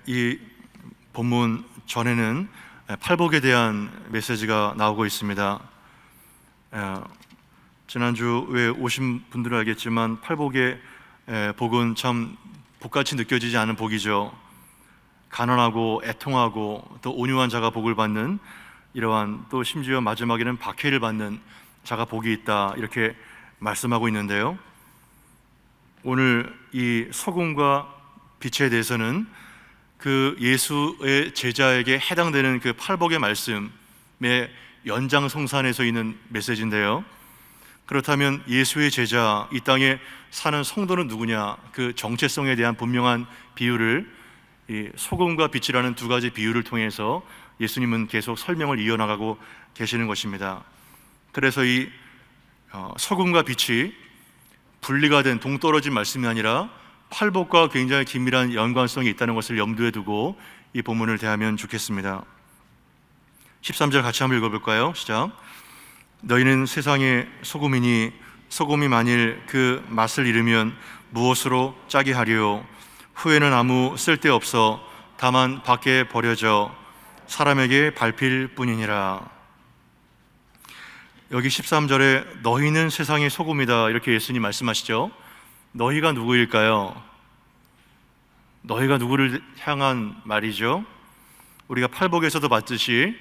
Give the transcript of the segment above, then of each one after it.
이 본문 전에는 팔복에 대한 메시지가 나오고 있습니다. 지난주에 오신 분들은 알겠지만 팔복의 복은 참 복같이 느껴지지 않은 복이죠. 가난하고 애통하고 또 온유한 자가 복을 받는, 이러한, 또 심지어 마지막에는 박해를 받는 자가 복이 있다, 이렇게 말씀하고 있는데요, 오늘 이 소금과 빛에 대해서는 그 예수의 제자에게 해당되는 그 팔복의 말씀의 연장성산에서 있는 메시지인데요, 그렇다면 예수의 제자, 이 땅에 사는 성도는 누구냐, 그 정체성에 대한 분명한 비유를 이 소금과 빛이라는 두 가지 비유를 통해서 예수님은 계속 설명을 이어나가고 계시는 것입니다. 그래서 이 소금과 빛이 분리가 된 동떨어진 말씀이 아니라 팔복과 굉장히 긴밀한 연관성이 있다는 것을 염두에 두고 이 본문을 대하면 좋겠습니다. 13절 같이 한번 읽어볼까요? 시작. 너희는 세상의 소금이니 소금이 만일 그 맛을 잃으면 무엇으로 짜게 하리요? 후에는 아무 쓸데없어 다만 밖에 버려져 사람에게 밟힐 뿐이니라. 여기 13절에 너희는 세상의 소금이다, 이렇게 예수님 말씀하시죠. 너희가 누구일까요? 너희가 누구를 향한 말이죠? 우리가 팔복에서도 봤듯이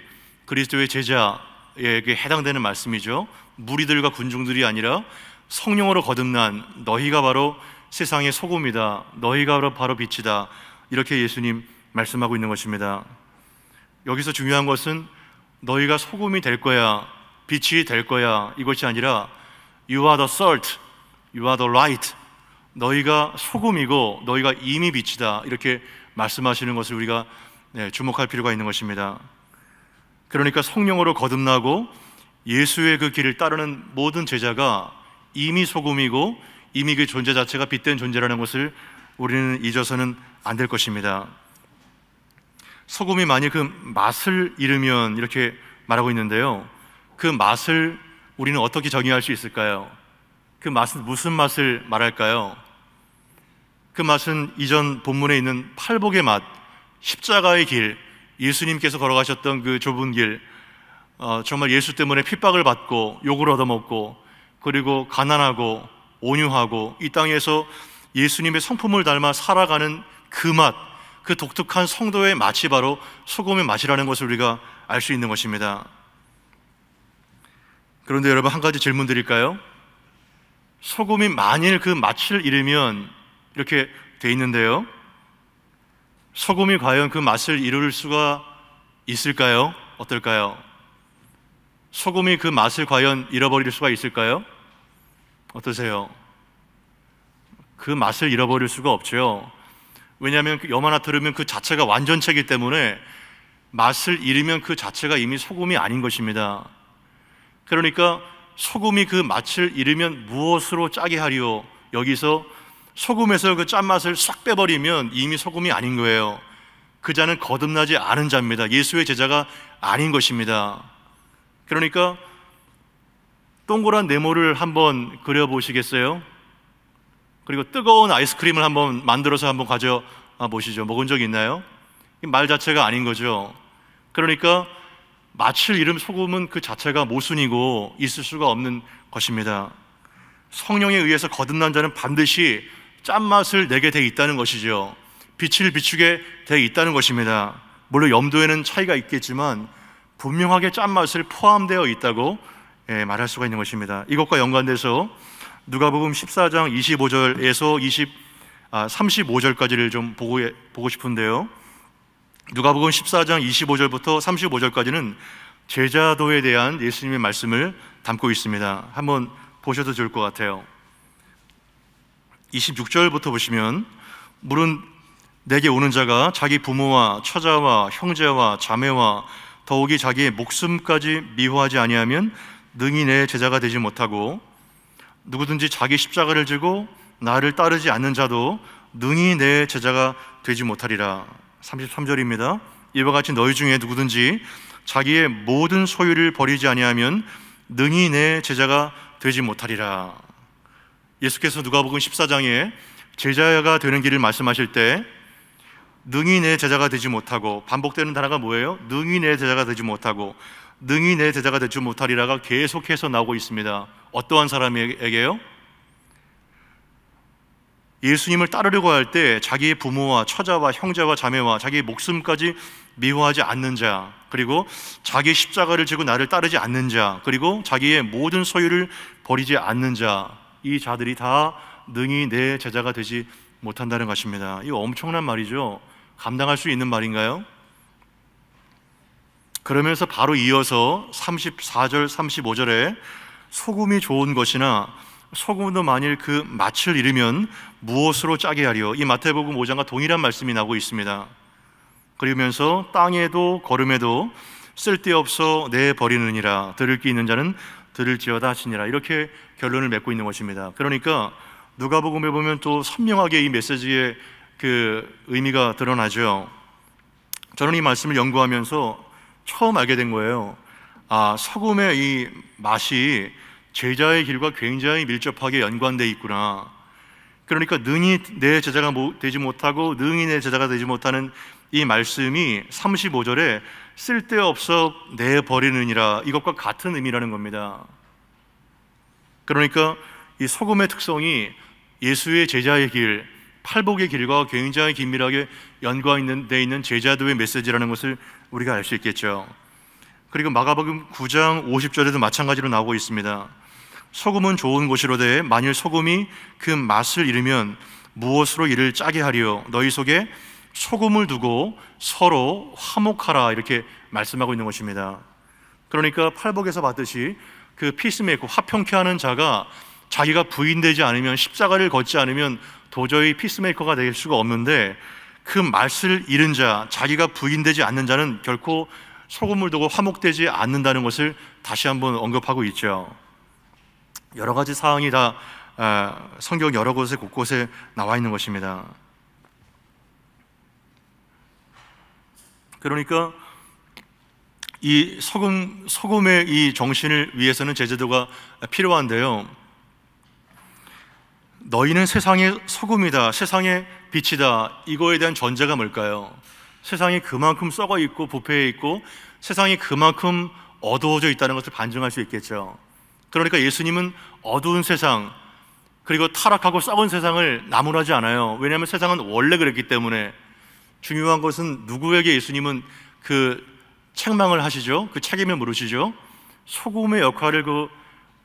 그리스도의 제자에게 해당되는 말씀이죠. 무리들과 군중들이 아니라 성령으로 거듭난 너희가 바로 세상의 소금이다, 너희가 바로 빛이다, 이렇게 예수님 말씀하고 있는 것입니다. 여기서 중요한 것은 너희가 소금이 될 거야, 빛이 될 거야, 이것이 아니라 You are the salt, You are the light, 너희가 소금이고 너희가 이미 빛이다, 이렇게 말씀하시는 것을 우리가 주목할 필요가 있는 것입니다. 그러니까 성령으로 거듭나고 예수의 그 길을 따르는 모든 제자가 이미 소금이고 이미 그 존재 자체가 빛된 존재라는 것을 우리는 잊어서는 안 될 것입니다. 소금이 만일 그 맛을 잃으면, 이렇게 말하고 있는데요, 그 맛을 우리는 어떻게 정의할 수 있을까요? 그 맛은 무슨 맛을 말할까요? 그 맛은 이전 본문에 있는 팔복의 맛, 십자가의 길, 예수님께서 걸어가셨던 그 좁은 길, 정말 예수 때문에 핍박을 받고 욕을 얻어먹고, 그리고 가난하고 온유하고 이 땅에서 예수님의 성품을 닮아 살아가는 그 맛, 그 독특한 성도의 맛이 바로 소금의 맛이라는 것을 우리가 알 수 있는 것입니다. 그런데 여러분, 한 가지 질문 드릴까요? 소금이 만일 그 맛을 잃으면, 이렇게 돼 있는데요, 소금이 과연 그 맛을 이룰 수가 있을까요? 어떨까요? 소금이 그 맛을 과연 잃어버릴 수가 있을까요? 어떠세요? 그 맛을 잃어버릴 수가 없죠. 왜냐하면 염 하나 들으면 그 자체가 완전체이기 때문에 맛을 잃으면 그 자체가 이미 소금이 아닌 것입니다. 그러니까 소금이 그 맛을 잃으면 무엇으로 짜게 하리요? 여기서 소금에서 그 짠맛을 싹 빼버리면 이미 소금이 아닌 거예요. 그 자는 거듭나지 않은 자입니다. 예수의 제자가 아닌 것입니다. 그러니까 동그란 네모를 한번 그려보시겠어요? 그리고 뜨거운 아이스크림을 한번 만들어서 한번 가져 보시죠. 먹은 적 있나요? 말 자체가 아닌 거죠. 그러니까 맛을 잃은 소금은 그 자체가 모순이고 있을 수가 없는 것입니다. 성령에 의해서 거듭난 자는 반드시 짠맛을 내게 돼 있다는 것이죠. 빛을 비추게 돼 있다는 것입니다. 물론 염도에는 차이가 있겠지만 분명하게 짠맛을 포함되어 있다고 말할 수가 있는 것입니다. 이것과 연관돼서 누가복음 14장 25절에서 35절까지를 좀 보고 싶은데요, 누가복음 14장 25절부터 35절까지는 제자도에 대한 예수님의 말씀을 담고 있습니다. 한번 보셔도 좋을 것 같아요. 26절부터 보시면, 물은 내게 오는 자가 자기 부모와 처자와 형제와 자매와 더욱이 자기의 목숨까지 미워하지 아니하면 능히 내 제자가 되지 못하고, 누구든지 자기 십자가를 지고 나를 따르지 않는 자도 능히 내 제자가 되지 못하리라. 33절입니다. 이와 같이 너희 중에 누구든지 자기의 모든 소유를 버리지 아니하면 능히 내 제자가 되지 못하리라. 예수께서 누가복음 14장에 제자가 되는 길을 말씀하실 때 능히 내 제자가 되지 못하고, 반복되는 단어가 뭐예요? 능히 내 제자가 되지 못하고, 능히 내 제자가 되지 못하리라가 계속해서 나오고 있습니다. 어떠한 사람에게요? 예수님을 따르려고 할 때 자기의 부모와 처자와 형제와 자매와 자기의 목숨까지 미워하지 않는 자, 그리고 자기의 십자가를 지고 나를 따르지 않는 자, 그리고 자기의 모든 소유를 버리지 않는 자, 이 자들이 다 능히 내 제자가 되지 못한다는 것입니다. 이거 엄청난 말이죠. 감당할 수 있는 말인가요? 그러면서 바로 이어서 34절, 35절에 소금이 좋은 것이나 소금도 만일 그 맛을 잃으면 무엇으로 짜게 하리요? 이 마태복음 5장과 동일한 말씀이 나오고 있습니다. 그러면서 땅에도 거름에도 쓸데없어 내버리느니라, 들을 게 있는 자는 들을지어다 하시니라, 이렇게 결론을 맺고 있는 것입니다. 그러니까 누가복음에 보면 또 선명하게 이 메시지의 그 의미가 드러나죠. 저는 이 말씀을 연구하면서 처음 알게 된 거예요. 아, 소금의 이 맛이 제자의 길과 굉장히 밀접하게 연관되어 있구나. 그러니까 능히 내 제자가 되지 못하고 능히 내 제자가 되지 못하는 이 말씀이 35절에 쓸데없어 내버리느니라, 이것과 같은 의미라는 겁니다. 그러니까 이 소금의 특성이 예수의 제자의 길, 팔복의 길과 굉장히 긴밀하게 연관되어 있는 제자도의 메시지라는 것을 우리가 알 수 있겠죠. 그리고 마가복음 9장 50절에도 마찬가지로 나오고 있습니다. 소금은 좋은 것이로되 만일 소금이 그 맛을 잃으면 무엇으로 이를 짜게 하리요? 너희 속에 소금을 두고 서로 화목하라, 이렇게 말씀하고 있는 것입니다. 그러니까 팔복에서 봤듯이 그 피스메이커, 화평케 하는 자가 자기가 부인되지 않으면, 십자가를 걷지 않으면 도저히 피스메이커가 될 수가 없는데, 그 맛을 잃은 자, 자기가 부인되지 않는 자는 결코 소금을 두고 화목되지 않는다는 것을 다시 한번 언급하고 있죠. 여러 가지 사항이 다 성경 여러 곳에 곳곳에 나와 있는 것입니다. 그러니까 이 소금의 이 정신을 위해서는 제자도가 필요한데요, 너희는 세상의 소금이다, 세상의 빛이다, 이거에 대한 전제가 뭘까요? 세상이 그만큼 썩어 있고 부패해 있고 세상이 그만큼 어두워져 있다는 것을 반증할 수 있겠죠. 그러니까 예수님은 어두운 세상, 그리고 타락하고 썩은 세상을 나무라지 않아요. 왜냐하면 세상은 원래 그랬기 때문에. 중요한 것은 누구에게 예수님은 그 책망을 하시죠? 그 책임을 물으시죠? 소금의 역할을 그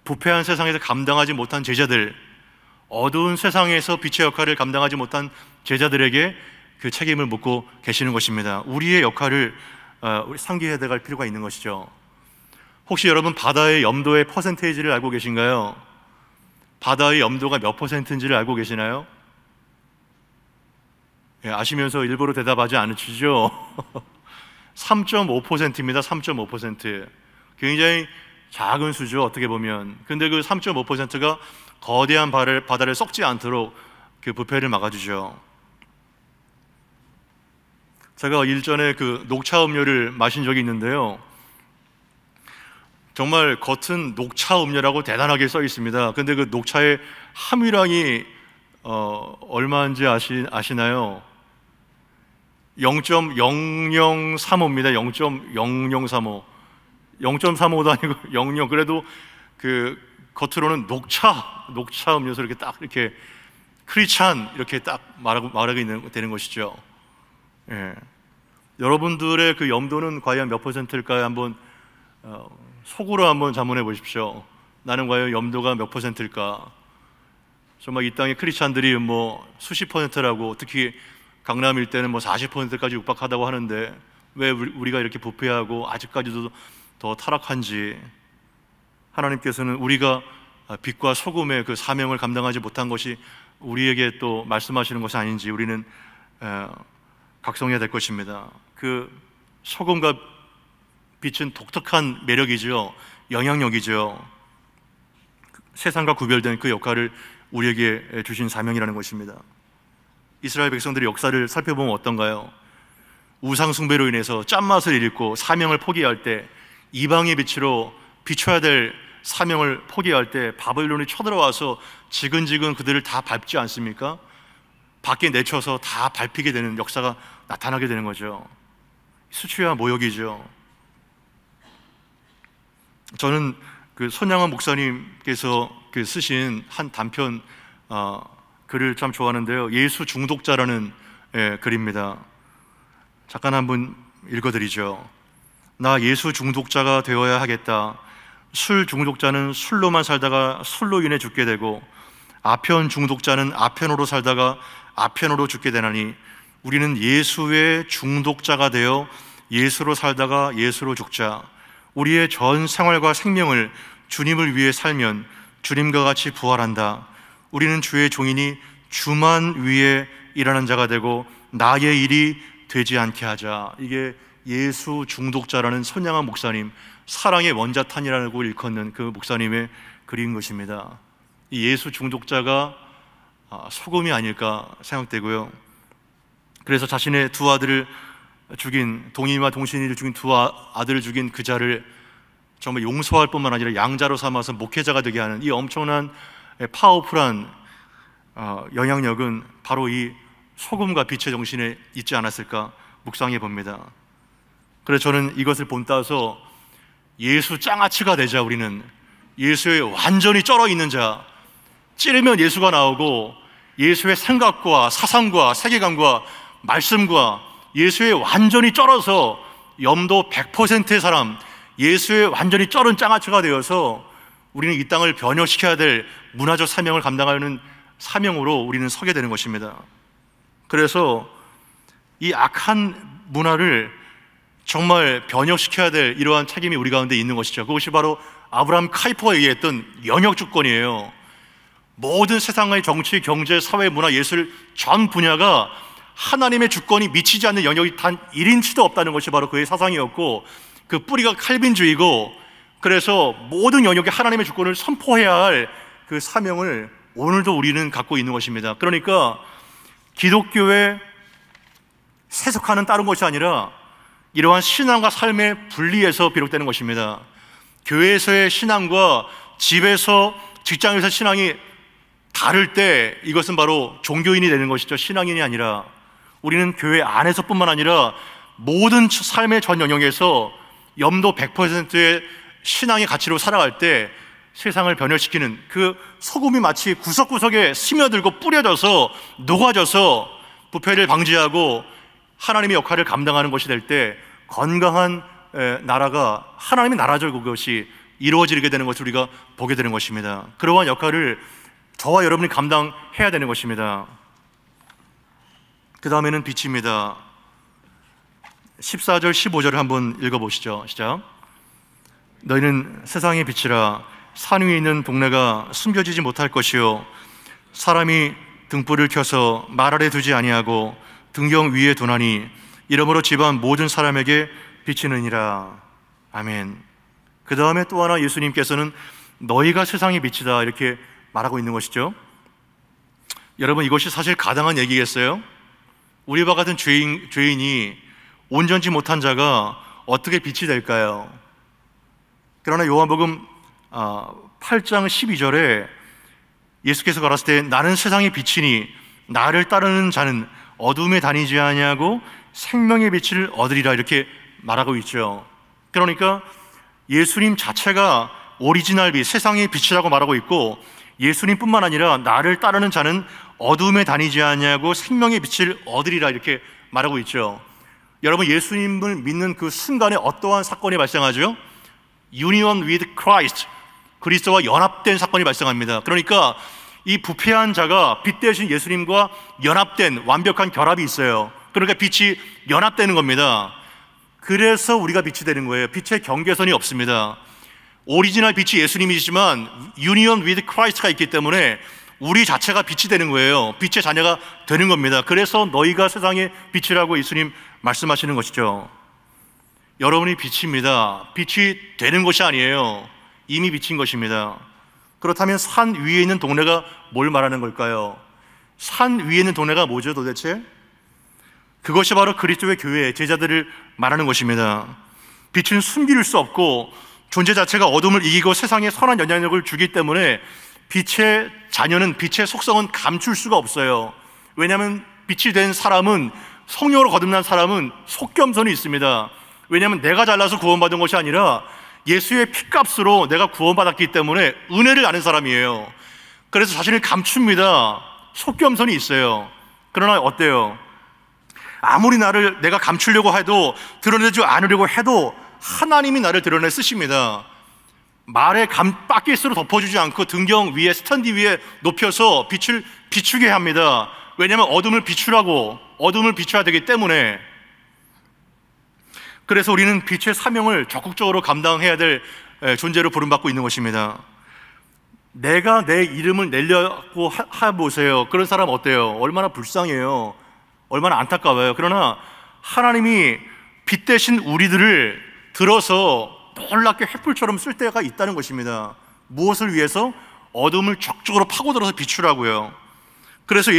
부패한 세상에서 감당하지 못한 제자들, 어두운 세상에서 빛의 역할을 감당하지 못한 제자들에게 그 책임을 묻고 계시는 것입니다. 우리의 역할을 상기해야 될 필요가 있는 것이죠. 혹시 여러분 바다의 염도의 퍼센테이지를 알고 계신가요? 바다의 염도가 몇 퍼센트인지를 알고 계시나요? 예, 아시면서 일부러 대답하지 않으시죠? 3.5%입니다. 3.5%. 굉장히 작은 수죠, 어떻게 보면. 근데 그 3.5%가 거대한 바다를 썩지 않도록 그 부패를 막아주죠. 제가 일전에 그 녹차 음료를 마신 적이 있는데요, 정말 겉은 녹차 음료라고 대단하게 써 있습니다. 근데 그 녹차의 함유량이 얼마인지 아시나요? 0.0035입니다. 0.0035. 0.35도 아니고 00. 그래도 그 겉으로는 녹차 음료수 이렇게 딱 이렇게 크리찬 이렇게 딱 말하게 되는 것이죠. 예. 여러분들의 그 염도는 과연 몇 퍼센트일까요? 한번 속으로 한번 자문해 보십시오. 나는 과연 염도가 몇 퍼센트일까? 정말 이 땅의 크리스찬들이 뭐 수십 퍼센트라고, 특히 강남 일대는 뭐 40%까지 육박하다고 하는데 왜 우리가 이렇게 부패하고 아직까지도 더 타락한지, 하나님께서는 우리가 빛과 소금의 그 사명을 감당하지 못한 것이 우리에게 또 말씀하시는 것이 아닌지 우리는 각성해야 될 것입니다. 그 소금과 빛은 독특한 매력이죠. 영향력이죠. 세상과 구별된 그 역할을 우리에게 주신 사명이라는 것입니다. 이스라엘 백성들의 역사를 살펴보면 어떤가요? 우상 숭배로 인해서 짠맛을 잃고 사명을 포기할 때, 이방의 빛으로 비춰야 될 사명을 포기할 때 바벨론이 쳐들어와서 지근지근 그들을 다 밟지 않습니까? 밖에 내쳐서 다 밟히게 되는 역사가 나타나게 되는 거죠. 수치와 모욕이죠. 저는 그 손양원 목사님께서 쓰신 한 단편 글을 참 좋아하는데요. 예수 중독자라는 글입니다. 잠깐 한번 읽어드리죠. 나 예수 중독자가 되어야 하겠다. 술 중독자는 술로만 살다가 술로 인해 죽게 되고, 아편 중독자는 아편으로 살다가 아편으로 죽게 되나니, 우리는 예수의 중독자가 되어 예수로 살다가 예수로 죽자. 우리의 전 생활과 생명을 주님을 위해 살면 주님과 같이 부활한다. 우리는 주의 종이니 주만 위해 일하는 자가 되고 나의 일이 되지 않게 하자. 이게 예수 중독자라는 손양원 목사님, 사랑의 원자탄이라고 일컫는 그 목사님의 글인 것입니다. 이 예수 중독자가 소금이 아닐까 생각되고요. 그래서 자신의 두 아들을 죽인, 동의와 동신이를 죽인 두 아들을 죽인 그자를 정말 용서할 뿐만 아니라 양자로 삼아서 목회자가 되게 하는 이 엄청난 파워풀한 영향력은 바로 이 소금과 빛의 정신에 있지 않았을까 묵상해 봅니다. 그래서 저는 이것을 본따서 예수 짱아치가 되자. 우리는 예수에 완전히 쩔어 있는 자, 찌르면 예수가 나오고 예수의 생각과 사상과 세계관과 말씀과 예수에 완전히 쩔어서 염도 100%의 사람, 예수에 완전히 쩔은 짱아치가 되어서 우리는 이 땅을 변혁시켜야 될 문화적 사명을 감당하는 사명으로 우리는 서게 되는 것입니다. 그래서 이 악한 문화를 정말 변혁시켜야 될 이러한 책임이 우리 가운데 있는 것이죠. 그것이 바로 아브라함 카이퍼가 얘기했던 영역주권이에요. 모든 세상의 정치, 경제, 사회, 문화, 예술 전 분야가 하나님의 주권이 미치지 않는 영역이 단 1인치도 없다는 것이 바로 그의 사상이었고, 그 뿌리가 칼빈주의고, 그래서 모든 영역에 하나님의 주권을 선포해야 할 그 사명을 오늘도 우리는 갖고 있는 것입니다. 그러니까 기독교의 세속화는 다른 것이 아니라 이러한 신앙과 삶의 분리에서 비롯되는 것입니다. 교회에서의 신앙과 집에서, 직장에서 신앙이 다를 때 이것은 바로 종교인이 되는 것이죠. 신앙인이 아니라 우리는 교회 안에서뿐만 아니라 모든 삶의 전 영역에서 염도 100%의 신앙의 가치로 살아갈 때 세상을 변혁시키는 그 소금이 마치 구석구석에 스며들고 뿌려져서 녹아져서 부패를 방지하고 하나님의 역할을 감당하는 것이 될 때 건강한 나라가 하나님의 나라죠. 그것이 이루어지게 되는 것을 우리가 보게 되는 것입니다. 그러한 역할을 저와 여러분이 감당해야 되는 것입니다. 그 다음에는 빛입니다. 14절 15절을 한번 읽어보시죠. 시작. 너희는 세상의 빛이라. 산 위에 있는 동네가 숨겨지지 못할 것이요, 사람이 등불을 켜서 말 아래 두지 아니하고 등경 위에 두나니 이러므로 집안 모든 사람에게 비치느니라. 아멘. 그 다음에 또 하나 예수님께서는 너희가 세상의 빛이다 이렇게 말하고 있는 것이죠. 여러분, 이것이 사실 가당한 얘기겠어요? 우리와 같은 죄인이 온전치 못한 자가 어떻게 빛이 될까요? 그러나 요한복음 8장 12절에 예수께서 가라사대 때 나는 세상의 빛이니 나를 따르는 자는 어둠에 다니지 아니하고 생명의 빛을 얻으리라 이렇게 말하고 있죠. 그러니까 예수님 자체가 오리지널 빛, 세상의 빛이라고 말하고 있고, 예수님뿐만 아니라 나를 따르는 자는 어둠에 다니지 아니하고 생명의 빛을 얻으리라 이렇게 말하고 있죠. 여러분, 예수님을 믿는 그 순간에 어떠한 사건이 발생하죠? Union with Christ, 그리스도와 연합된 사건이 발생합니다. 그러니까 이 부패한 자가 빛 대신 예수님과 연합된 완벽한 결합이 있어요. 그러니까 빛이 연합되는 겁니다. 그래서 우리가 빛이 되는 거예요. 빛의 경계선이 없습니다. 오리지널 빛이 예수님이지만 Union with Christ가 있기 때문에 우리 자체가 빛이 되는 거예요. 빛의 자녀가 되는 겁니다. 그래서 너희가 세상의 빛이라고 예수님 말씀하시는 것이죠. 여러분이 빛입니다. 빛이 되는 것이 아니에요. 이미 빛인 것입니다. 그렇다면 산 위에 있는 동네가 뭘 말하는 걸까요? 산 위에 있는 동네가 뭐죠 도대체? 그것이 바로 그리스도의 교회, 제자들을 말하는 것입니다. 빛은 숨길 수 없고 존재 자체가 어둠을 이기고 세상에 선한 영향력을 주기 때문에 빛의 자녀는, 빛의 속성은 감출 수가 없어요. 왜냐하면 빛이 된 사람은, 성령으로 거듭난 사람은 속겸손이 있습니다. 왜냐하면 내가 잘나서 구원받은 것이 아니라 예수의 피값으로 내가 구원받았기 때문에 은혜를 아는 사람이에요. 그래서 자신을 감춥니다. 속겸손이 있어요. 그러나 어때요? 아무리 내가 감추려고 해도, 드러내지 않으려고 해도 하나님이 나를 드러내 쓰십니다. 말에 바켓으로 덮어주지 않고 등경 위에, 스탠드 위에 높여서 빛을 비추게 합니다. 왜냐하면 어둠을 비춰야 되기 때문에. 그래서 우리는 빛의 사명을 적극적으로 감당해야 될 존재로 부름받고 있는 것입니다. 내가 내 이름을 내려고 해보세요. 그런 사람 어때요? 얼마나 불쌍해요. 얼마나 안타까워요. 그러나 하나님이 빛 대신 우리들을 들어서 놀랍게 횃불처럼 쓸 때가 있다는 것입니다. 무엇을 위해서? 어둠을 적극적으로 파고들어서 비추라고요. 그래서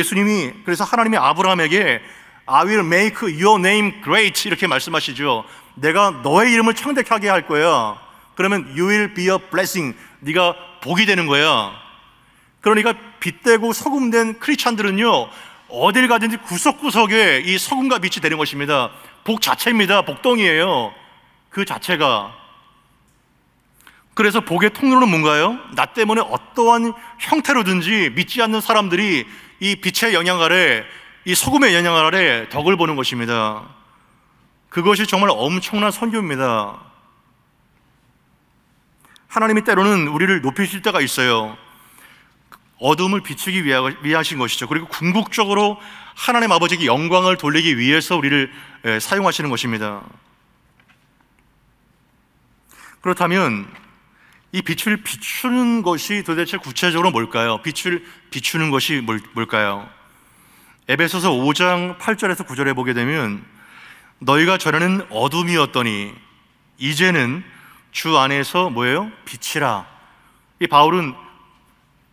하나님이 아브라함에게 I will make your name great 이렇게 말씀하시죠. 내가 너의 이름을 창대하게 할 거야. 그러면 you will be a blessing. 네가 복이 되는 거야. 그러니까 빛되고 소금된 크리스찬들은요, 어딜 가든지 구석구석에 이 소금과 빛이 되는 것입니다. 복 자체입니다. 복덩이에요. 그 자체가. 그래서 복의 통로는 뭔가요? 나 때문에 어떠한 형태로든지 믿지 않는 사람들이 이 빛의 영향 아래, 이 소금의 영향 아래 덕을 보는 것입니다. 그것이 정말 엄청난 선교입니다. 하나님이 때로는 우리를 높이실 때가 있어요. 어둠을 비추기 위하신 것이죠. 그리고 궁극적으로 하나님 아버지께 영광을 돌리기 위해서 우리를 사용하시는 것입니다. 그렇다면 이 빛을 비추는 것이 도대체 구체적으로 뭘까요? 빛을 비추는 것이 뭘까요? 에베소서 5장 8절에서 9절에 보게 되면 너희가 전에는 어둠이었더니 이제는 주 안에서 뭐예요? 빛이라. 이 바울은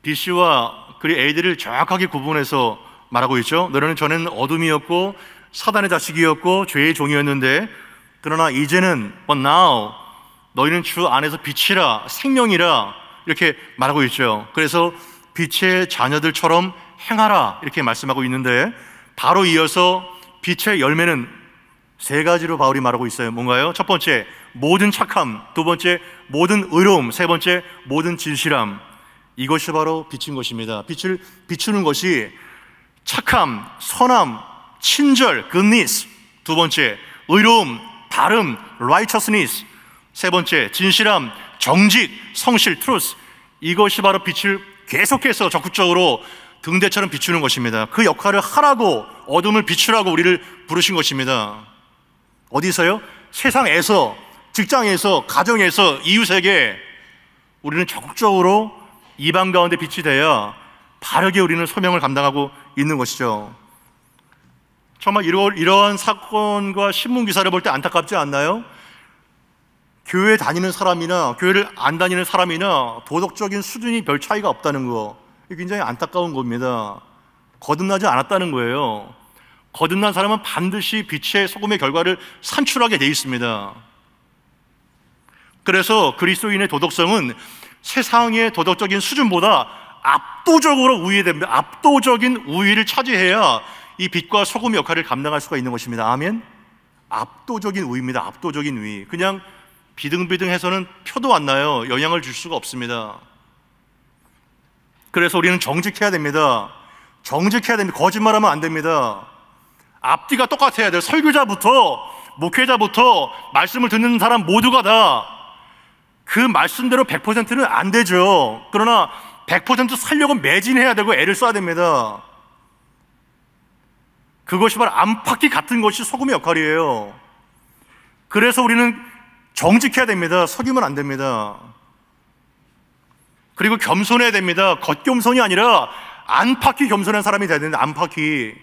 빛이와 그리 A들을 정확하게 구분해서 말하고 있죠. 너희는 전에는 어둠이었고 사단의 자식이었고 죄의 종이었는데 그러나 이제는 but now 너희는 주 안에서 빛이라, 생명이라 이렇게 말하고 있죠. 그래서 빛의 자녀들처럼 행하라 이렇게 말씀하고 있는데 바로 이어서 빛의 열매는 세 가지로 바울이 말하고 있어요. 뭔가요? 첫 번째, 모든 착함. 두 번째, 모든 의로움. 세 번째, 모든 진실함. 이것이 바로 빛인 것입니다. 빛을 비추는 것이 착함, 선함, 친절, goodness. 두 번째, 의로움, 바름, righteousness. 세 번째, 진실함, 정직, 성실, truth. 이것이 바로 빛을 계속해서 적극적으로 등대처럼 비추는 것입니다. 그 역할을 하라고, 어둠을 비추라고 우리를 부르신 것입니다. 어디서요? 세상에서, 직장에서, 가정에서, 이웃에게 우리는 적극적으로 이방 가운데 빛이 되어 바르게 우리는 소명을 감당하고 있는 것이죠. 정말 이러한 사건과 신문기사를 볼 때 안타깝지 않나요? 교회 다니는 사람이나 교회를 안 다니는 사람이나 도덕적인 수준이 별 차이가 없다는 거, 굉장히 안타까운 겁니다. 거듭나지 않았다는 거예요. 거듭난 사람은 반드시 빛의 소금의 결과를 산출하게 돼 있습니다. 그래서 그리스도인의 도덕성은 세상의 도덕적인 수준보다 압도적으로 우위됩니다. 압도적인 우위를 차지해야 이 빛과 소금의 역할을 감당할 수가 있는 것입니다. 아멘? 압도적인 우위입니다. 압도적인 우위. 그냥 비등비등해서는 표도 안 나요. 영향을 줄 수가 없습니다. 그래서 우리는 정직해야 됩니다. 정직해야 됩니다. 거짓말하면 안 됩니다. 앞뒤가 똑같아야 돼요. 설교자부터 목회자부터 말씀을 듣는 사람 모두가 다 그 말씀대로 100%는 안 되죠. 그러나 100% 살려고 매진해야 되고 애를 써야 됩니다. 그것이 바로 안팎이 같은 것이 소금의 역할이에요. 그래서 우리는 정직해야 됩니다. 속이면 안 됩니다. 그리고 겸손해야 됩니다. 겉겸손이 아니라 안팎이 겸손한 사람이 돼야 되는데, 안팎이.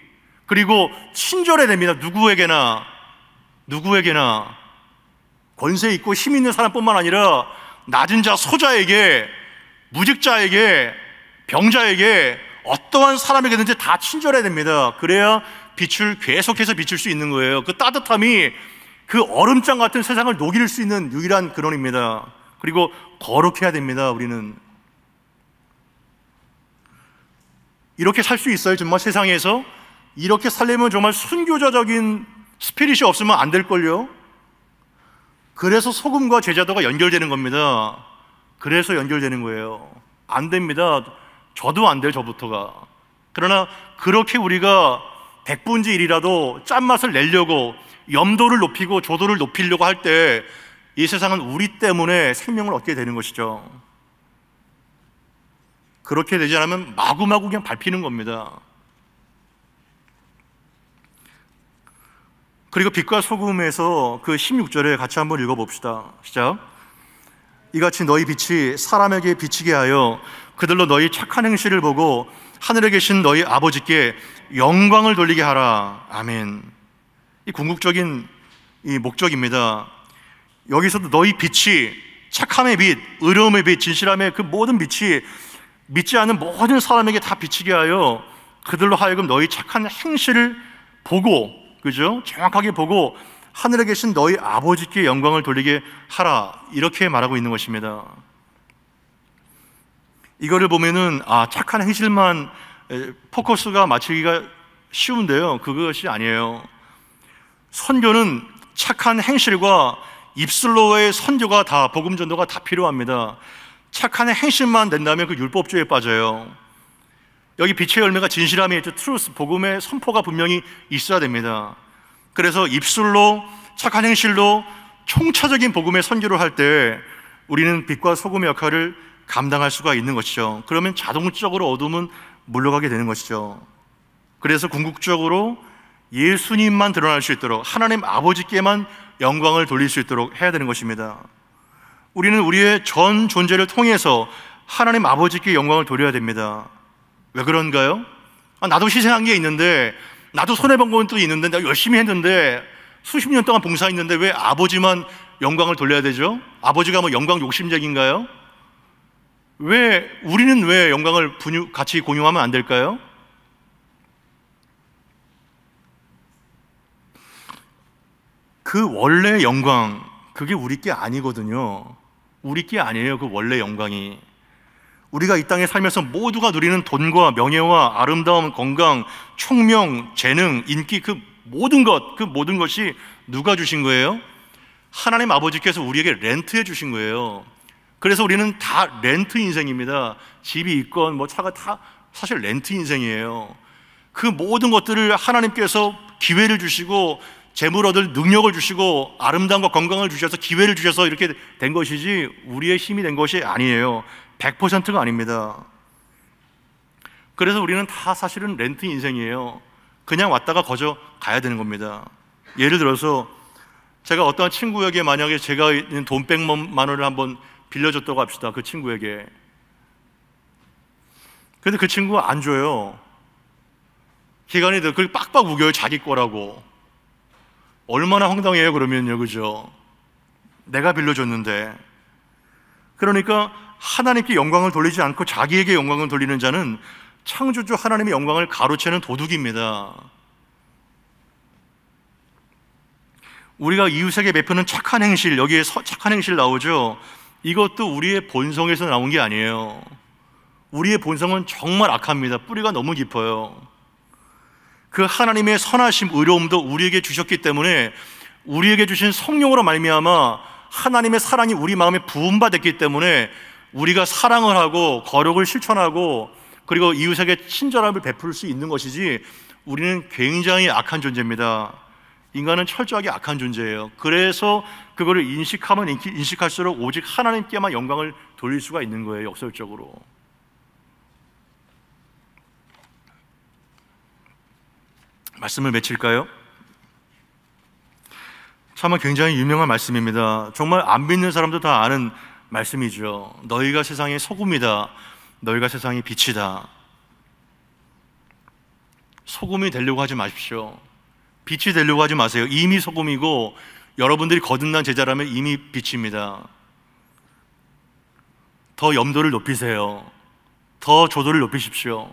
그리고 친절해야 됩니다. 누구에게나 권세 있고 힘 있는 사람뿐만 아니라 낮은 자, 소자에게, 무직자에게, 병자에게, 어떠한 사람에게든지 다 친절해야 됩니다. 그래야 빛을 계속해서 비출 수 있는 거예요. 그 따뜻함이 그 얼음장 같은 세상을 녹일 수 있는 유일한 근원입니다. 그리고 거룩해야 됩니다. 우리는 이렇게 살 수 있어요. 정말 세상에서 이렇게 살려면 정말 순교자적인 스피릿이 없으면 안 될걸요? 그래서 소금과 제자도가 연결되는 겁니다. 그래서 연결되는 거예요. 안 됩니다. 저도 안 돼요, 저부터가. 그러나 그렇게 우리가 100분지 1이라도 짠맛을 내려고 염도를 높이고 조도를 높이려고 할 때 이 세상은 우리 때문에 생명을 얻게 되는 것이죠. 그렇게 되지 않으면 마구마구 그냥 밟히는 겁니다. 그리고 빛과 소금에서 그 16절에 같이 한번 읽어봅시다. 시작. 이같이 너희 빛이 사람에게 비치게 하여 그들로 너희 착한 행실을 보고 하늘에 계신 너희 아버지께 영광을 돌리게 하라. 아멘. 이 궁극적인 이 목적입니다. 여기서도 너희 빛이 착함의 빛, 의로움의 빛, 진실함의 그 모든 빛이 믿지 않는 모든 사람에게 다 비치게 하여 그들로 하여금 너희 착한 행실을 보고, 그죠? 정확하게 보고 하늘에 계신 너희 아버지께 영광을 돌리게 하라. 이렇게 말하고 있는 것입니다. 이거를 보면은 착한 행실만 포커스가 맞추기가 쉬운데요, 그것이 아니에요. 선교는 착한 행실과 입술로의 선교가 다, 복음 전도가 다 필요합니다. 착한 행실만 된다면 그 율법주의에 빠져요. 여기 빛의 열매가 진실함이 있죠. 트루스, 복음의 선포가 분명히 있어야 됩니다. 그래서 입술로, 착한 행실로 총체적인 복음의 선교를 할 때 우리는 빛과 소금의 역할을 감당할 수가 있는 것이죠. 그러면 자동적으로 어둠은 물러가게 되는 것이죠. 그래서 궁극적으로 예수님만 드러날 수 있도록, 하나님 아버지께만 영광을 돌릴 수 있도록 해야 되는 것입니다. 우리는 우리의 전 존재를 통해서 하나님 아버지께 영광을 돌려야 됩니다. 왜 그런가요? 나도 희생한 게 있는데, 나도 손해본 것도 있는데, 내가 열심히 했는데, 수십 년 동안 봉사했는데 왜 아버지만 영광을 돌려야 되죠? 아버지가 뭐 영광 욕심쟁인가요? 우리는 왜 영광을 같이 공유하면 안 될까요? 그 원래 영광, 그게 우리 게 아니거든요. 우리 게 아니에요, 그 원래 영광이. 우리가 이 땅에 살면서 모두가 누리는 돈과 명예와 아름다움, 건강, 총명, 재능, 인기, 그 모든 것이 누가 주신 거예요? 하나님 아버지께서 우리에게 렌트해 주신 거예요. 그래서 우리는 다 렌트 인생입니다. 집이 있건 뭐 차가 다 사실 렌트 인생이에요. 그 모든 것들을 하나님께서 기회를 주시고 재물 얻을 능력을 주시고 아름다움과 건강을 주셔서 기회를 주셔서 이렇게 된 것이지 우리의 힘이 된 것이 아니에요. 100%가 아닙니다. 그래서 우리는 다 사실은 렌트 인생이에요. 그냥 왔다가 거저 가야 되는 겁니다. 예를 들어서 제가 어떤 친구에게 만약에 제가 있는 돈 100만 원을 한번 빌려줬다고 합시다. 그 친구에게. 근데 그 친구가 안 줘요. 기간이 돼 그걸 빡빡 우겨요. 자기 거라고. 얼마나 황당해요, 그러면요. 그죠? 내가 빌려줬는데. 그러니까 하나님께 영광을 돌리지 않고 자기에게 영광을 돌리는 자는 창조주 하나님의 영광을 가로채는 도둑입니다. 우리가 이웃에게 베푸는 착한 행실, 여기에 착한 행실 나오죠? 이것도 우리의 본성에서 나온 게 아니에요. 우리의 본성은 정말 악합니다. 뿌리가 너무 깊어요. 그 하나님의 선하심, 의로움도 우리에게 주셨기 때문에 우리에게 주신 성령으로 말미암아 하나님의 사랑이 우리 마음에 부음받았기 때문에 우리가 사랑을 하고 거룩을 실천하고 그리고 이웃에게 친절함을 베풀 수 있는 것이지 우리는 굉장히 악한 존재입니다. 인간은 철저하게 악한 존재예요. 그래서 그거를 인식하면 인식할수록 오직 하나님께만 영광을 돌릴 수가 있는 거예요. 역설적으로. 말씀을 맺힐까요? 참 굉장히 유명한 말씀입니다. 정말 안 믿는 사람도 다 아는 말씀이죠. 너희가 세상의 소금이다. 너희가 세상의 빛이다. 소금이 되려고 하지 마십시오. 빛이 되려고 하지 마세요. 이미 소금이고 여러분들이 거듭난 제자라면 이미 빛입니다. 더 염도를 높이세요. 더 조도를 높이십시오.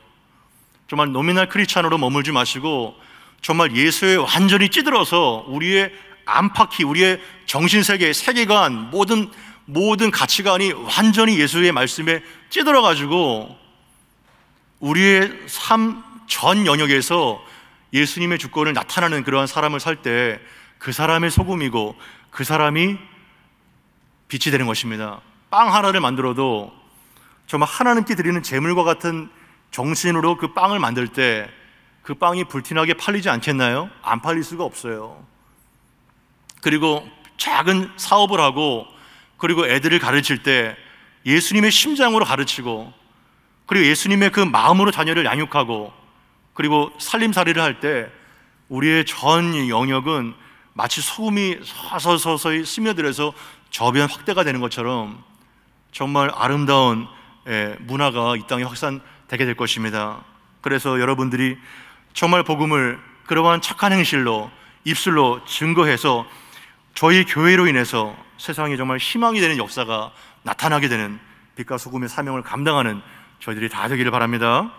정말 노미널 크리스찬으로 머물지 마시고 정말 예수에 완전히 찌들어서 우리의 안팎이, 우리의 정신세계, 세계관, 모든 가치관이 완전히 예수의 말씀에 찌들어가지고 우리의 삶 전 영역에서 예수님의 주권을 나타나는 그러한 사람을 살 때 그 사람의 소금이고 그 사람이 빛이 되는 것입니다. 빵 하나를 만들어도 정말 하나님께 드리는 제물과 같은 정신으로 그 빵을 만들 때 그 빵이 불티나게 팔리지 않겠나요? 안 팔릴 수가 없어요. 그리고 작은 사업을 하고 그리고 애들을 가르칠 때 예수님의 심장으로 가르치고 그리고 예수님의 그 마음으로 자녀를 양육하고 그리고 살림살이를 할 때 우리의 전 영역은 마치 소금이 서서히 스며들어서 저변 확대가 되는 것처럼 정말 아름다운 문화가 이 땅에 확산되게 될 것입니다. 그래서 여러분들이 정말 복음을 그러한 착한 행실로 입술로 증거해서 저희 교회로 인해서 세상에 정말 희망이 되는 역사가 나타나게 되는 빛과 소금의 사명을 감당하는 저희들이 다 되기를 바랍니다.